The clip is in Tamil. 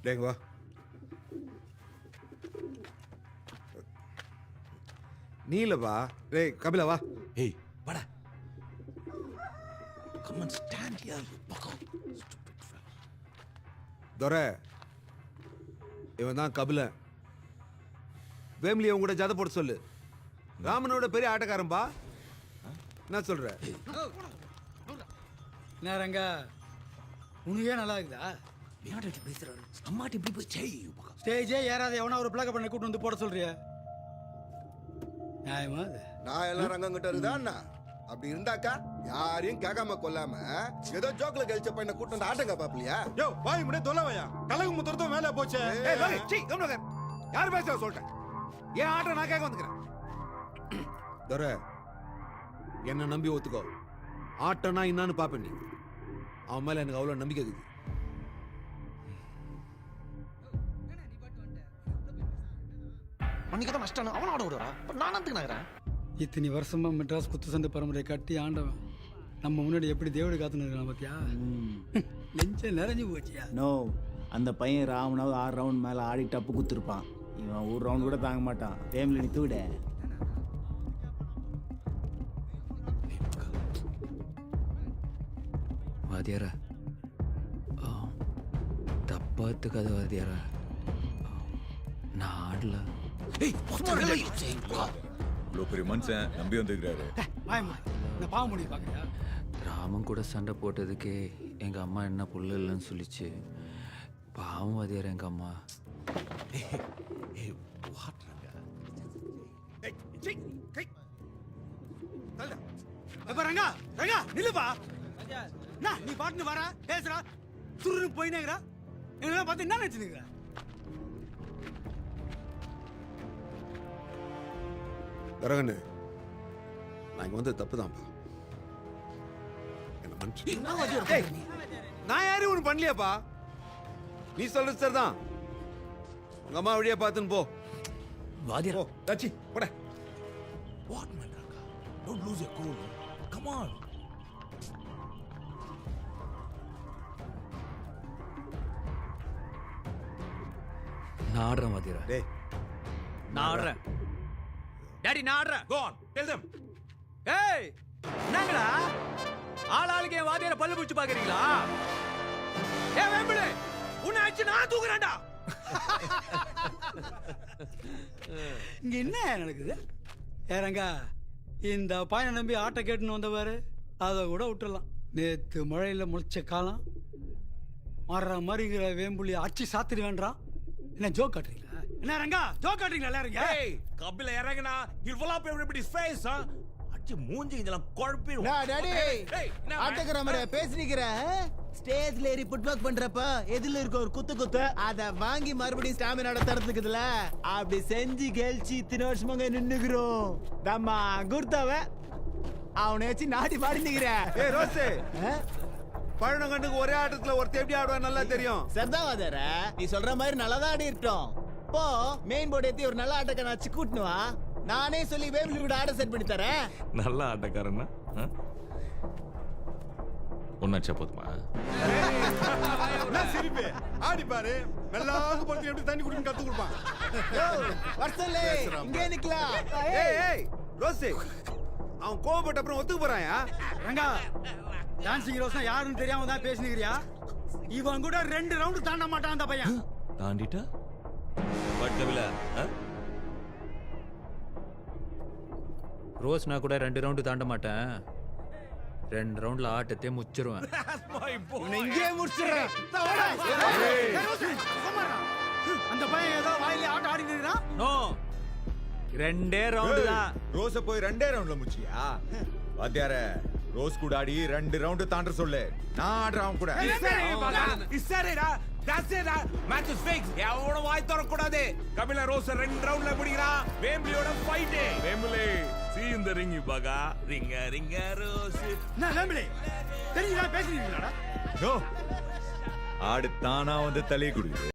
டேங்க வா. நீ இல்லப்பா. டேய் கபிலா வா. ஏய் வாடா. Come on, stand here, you bucko. Stupid fellow. துரை, இவன் தான் கபிலன். வேம்லியை உங்கள்கிட்ட ஜாத போட சொல்லு. ராமனோட பெரிய ஆட்டக்காரன்பா. என்ன சொல்ற? நேரங்க உனக்கே நல்லா இருக்குதா? விளையாட்டு பேசுறாரு. அம்மாட்டி இப்படி போய் செய். ஸ்டேஜே ஏறாத எவனா ஒரு பிளாக பண்ண கூட்டு வந்து போட சொல்றியா? நியாயமா அது? நான் எல்லாம் ரங்கங்கிட்ட இருக்குதா அண்ணா? அப்படி இருந்தாக்கா யாரையும் கேட்காம கொல்லாம ஏதோ ஜோக்ல கழிச்ச பையனை கூட்டு வந்து ஆட்டங்க பாப்பலையா? யோ வாய் முன்னே தொலைவையா கலகு முத்துறதும் மேலே போச்சே. ஏய் லோகி, சீ கம்னகர். யார் பேசுறா சொல்லிட்டேன். ஏன் ஆட்ட நான் கேட்க வந்துக்கிறேன். துரை, என்ன நம்பி ஒத்துக்கோ. ஆட்டனா என்னன்னு பாப்பேன். நீ அவன் மேல எனக்கு அவ்வளவு நம்பிக்கை இருக்குது. அன்னைக்கு தான் நஷ்டம் அவன் ஆட விடுறா. நான் அதுக்கு நகரேன். இத்தனை வருஷமா மெட்ராஸ் குத்து சண்டை பரம்பரை கட்டி ஆண்டவன் நம்ம முன்னாடி எப்படி தேவடு காத்துன்னு இருக்கான் பாத்தியா? நெஞ்ச நிறைஞ்சு போச்சியா? நோ, அந்த பையன் ராமனாவது 6 ரவுண்ட் மேலே ஆடி டப்பு குத்துருப்பான். இவன் ஒரு ரவுண்ட் கூட தாங்க மாட்டான். ஃபேமிலி நீ தூட. வாத்தியாரா, தப்பா எடுத்துக்காத வாத்தியாரா. நான் ஆடல. இவ்வளோ பெரிய மனுஷன் நம்பி வந்துருக்கிறாரு. இந்த பாவம் முடியும் பாக்குறியா? ராமன் கூட சண்டை போட்டதுக்கே எங்க அம்மா என்ன புள்ள இல்லைன்னு சொல்லிச்சு. பாவம் வாத்தியாரா எங்க அம்மா. ரங்கா ரங்கா நில்லுப்பா. நீ பாட்டுன்னு வர பேசுறா சுருன்னு போயினேங்கிறா. என்னெல்லாம் பார்த்து என்ன நினைச்சுனுங்க? கரகண்ணு, நான் இங்க வந்து தப்பு தான்ப்பா. என்ன மனுஷன். நான் யாரும் ஒண்ணு பண்ணலையாப்பா. நீ சொல்றது சரிதான். உங்க அம்மா வழியா பார்த்துன்னு போ. வாத்தியார் போ தச்சி போட. What man Ranga? Don't lose your cool. Come on. நான் ஆடுறேன் வாத்தியாரா. டேய் நான் ஆடுறேன். டாடி நான் ஆடுறேன். Go on, tell them. ஏய் என்னங்கடா ஆளாளுக்கு என் வாத்தியார பல்லு பிடிச்சு பாக்குறீங்களா? ஏ வேம்புலே உன்னை அடிச்சு நான் தூக்குறேன்டா. இங்க என்ன நடக்குது? ஏறங்கா இந்த பையனை நம்பி ஆட்டை கேட்டுன்னு வந்தவாரு அதை கூட விட்டுடலாம். நேத்து மழையில முளைச்ச காலம் மாறுற மாதிரிங்கிற வேம்புலி அச்சு சாத்திரி வேண்டாம். என்ன ஜோக் காட்டுறீங்களா? என்ன ரங்கா ஜோக் காட்டுறீங்களா எல்லாருங்க? Hey, கபில இறங்குனா he'll fill up everybody's face, huh? அடி மூஞ்சி இதெல்லாம் குழப்பிடும். டாடி ஆட்டக்கிற மாதிரி பேசினிக்கிற. ஸ்டேஜ்ல ஏறி புட்பாக் பண்றப்ப எதில இருக்க ஒரு குத்து அத வாங்கி மறுபடியும் ஸ்டாமினா தரத்துக்குதுல. அப்படி செஞ்சு கெல்ச்சி இத்தனை வருஷமாங்க நின்னுக்கிறோம். தம்மா குர்த்தாவ அவனை வச்சு நாட்டி பாடி நிக்கிற. ஏய் ரோசே, பழனங்கண்டுக்கு ஒரே ஆட்டத்துல ஒருத்தர் எப்படி ஆடுவா நல்லா தெரியும். சர்தாவாதர நீ சொல்ற மாதிரி நல்லாதான் ஆடி இருக்கட்டும். போ மெயின் போர்டு ஏத்தி ஒரு நல்ல ஆட்டக்காரன் வச்சு கூட்டுனு வா. நானே சொல்லி வேம்பிளி கூட ஆட செட் பண்ணி தரேன். நல்ல ஆட்டக்காரன்னா ஒன்னாச்சா போதுமா? நான் சிரிப்பே ஆடி பாரு. மெல்லாக போட்டு எப்படி தண்ணி குடிக்கணும் கத்து கொடுப்பான். வர்சலே இங்கே நிக்கலாம். ஏய் ஏய் ரோசே, அவன் கோவப்பட்ட அப்புறம் ஒத்துக்க போறாயா? ரங்கா டான்சிங் ரோஸ்னா யாருன்னு தெரியாம தான் பேசினுக்கிறியா? இவன் கூட 2 ரவுண்டு தாண்ட மாட்டான் அந்த பையன். தாண்டிட்டா பட் கபில ரோஸ் நான் கூட 2 ரவுண்டு தாண்ட மாட்டேன். 2 ரவுண்ட்ல ஆட்டத்தை முச்சிருவேன். இங்கே முடிச்சிடுறேன். அந்த பையன் ஏதோ வாயில ஆட்ட ஆடி நிற்கிறான். நோ 2 ரவுண்டு தான். ரோஸ போய் 2 ரவுண்ட்ல முச்சியா? வாத்தியார ரோஸ் கூட ஆடி 2 ரவுண்ட் தாண்ட சொல்லு. நான் ஆடுறேன் அவன் கூட. இஸ்ஸரேடா தட்ஸ்டா மேட்ச் இஸ் ஃபிக்ஸ். எவனோ வாய் தர கூடாது. கபில ரோஸ் 2 ரவுண்ட்ல முடிக்கிறான். வேம்பிலியோட fight. Vembuli see in the ring baga. ringa Rose. என்ன வேம்பிலி தெரியுதா பேசினீங்களாடா? ஆடு தானா வந்து தலையை குடுக்குது.